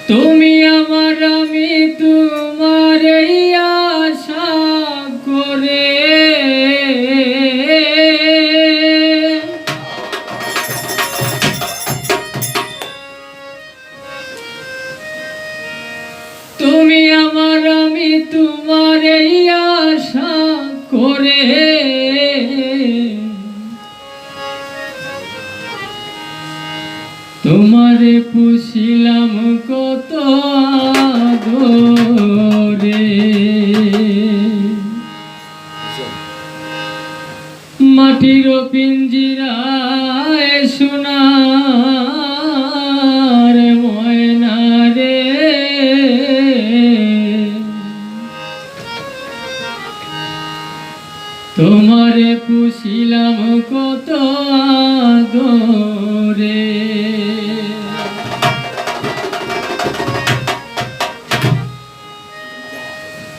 তুমি আমার আমি তোমার এই আশা করে তুমি আমার আমি তোমার এই আশা করে তোমারে পুষিলাম কত আদরে মাটির পিঞ্জিরায় সোনার ময়না রে তোমারে পুষিলাম কত আদরে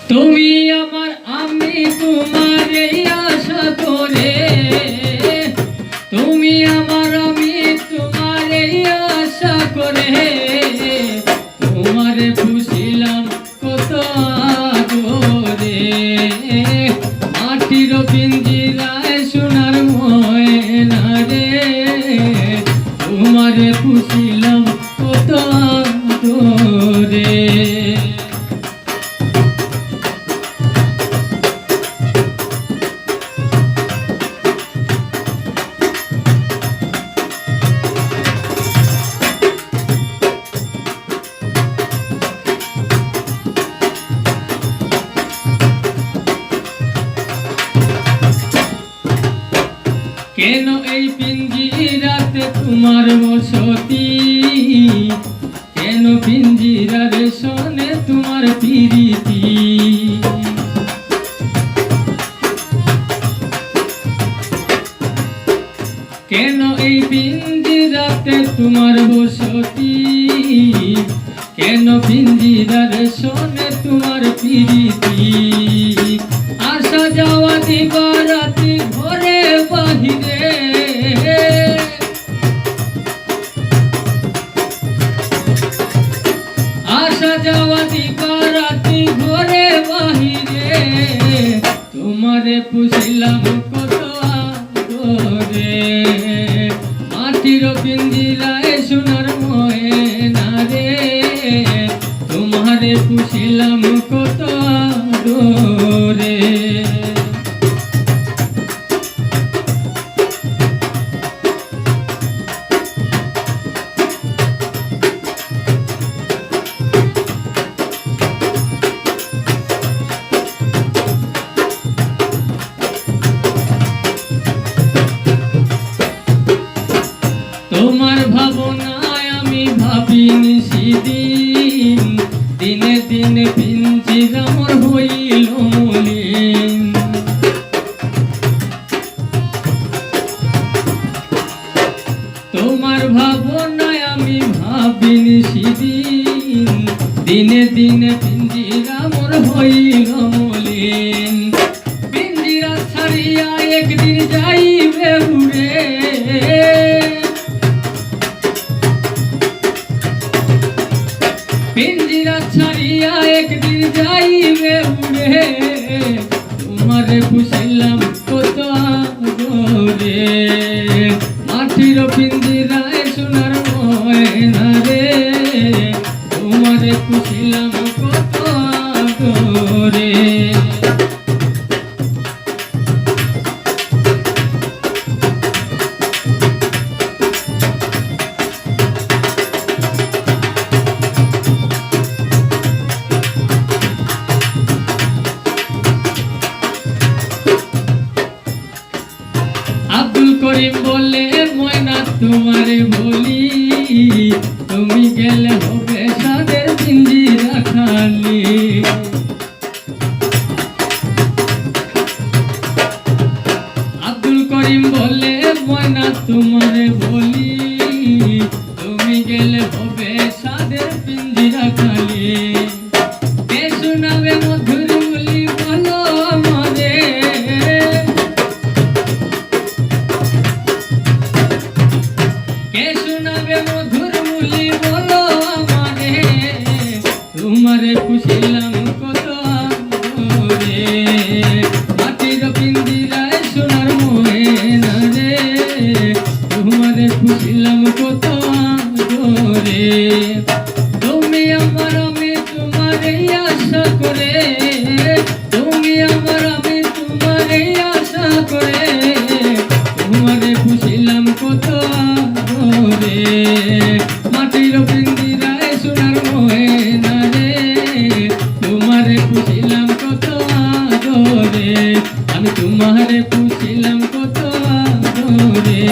তুমি আমার আমি তোমার এই আশা করে তুমি আমার আমি তোমার এই আশা করে তোমারে পুষিলাম কত আদরে মাটির পিঞ্জিরায় সোনার ময়না রে তোমারে পুষিলাম কত আদরে কেন এই পিঞ্জিরাতে তোমার বসতি কেন পিঞ্জিরার সনে তোমার প্রীতি কেন এই পিঞ্জিরাতে তোমার বসতি কেন পিঞ্জিরার সনে তোমার প্রীতি আসা যাওয়া দিবারাতি ঘরে বাহিরে আসা যাওয়া দিবারাতি ঘরে বাহিরে তোমারে পুষিলাম কত আদরে মাটির পিঞ্জিরায় সোনার ময়না রে তোমারে পুষিলাম কত আদরে তোমার ভাবনায় আমি ভাবিনি সেদিন দিনে দিনে পিঞ্জিরা মোর হইল মলিন তোমার ভাবনায় আমি ভাবিনি সেদিন দিনে দিনে পিঞ্জিরা মোর হইল মলিন পিঞ্জিরা ছাড়িয়া একদিন যাইবে উড়ে পিঞ্জিরা ছাড়িয়া একদিন যাইবে উড়ে তোমারে পুষিলাম কত আদরে মাটির পিঞ্জিরায় সোনার ময়না রে তোমারে পুষিলাম কত আদরে আব্দুল করিম বলে ময়না তোমারে বলি তুমি গেলে হবে সাদের পিঞ্জিরা খালি আব্দুল করিম বলে ময়না তোমারে বলি তুমি গেলে হবে সাদের পিঞ্জিরা খালি কে শোনাবে মধুর বলি বলো আমারে কে শোনাবে মধুর বলি বলো আমারে তোমারে পুষিলাম কত আদরে, মাটির পিঞ্জিরায় সোনার ময়না রে, তোমারে পুষিলাম কত আদরে। তুমি আমার আমি তোমারে আশা করে, তুমি আমার আমি তোমারে আশা করে, তোমারে পুষিলাম কত আদরে, মাটির পিঞ্জিরায় সোনার ময়না রে, তোমারে পুষিলাম কত আদরে, আমি তোমারে পুষিলাম কত আদরে।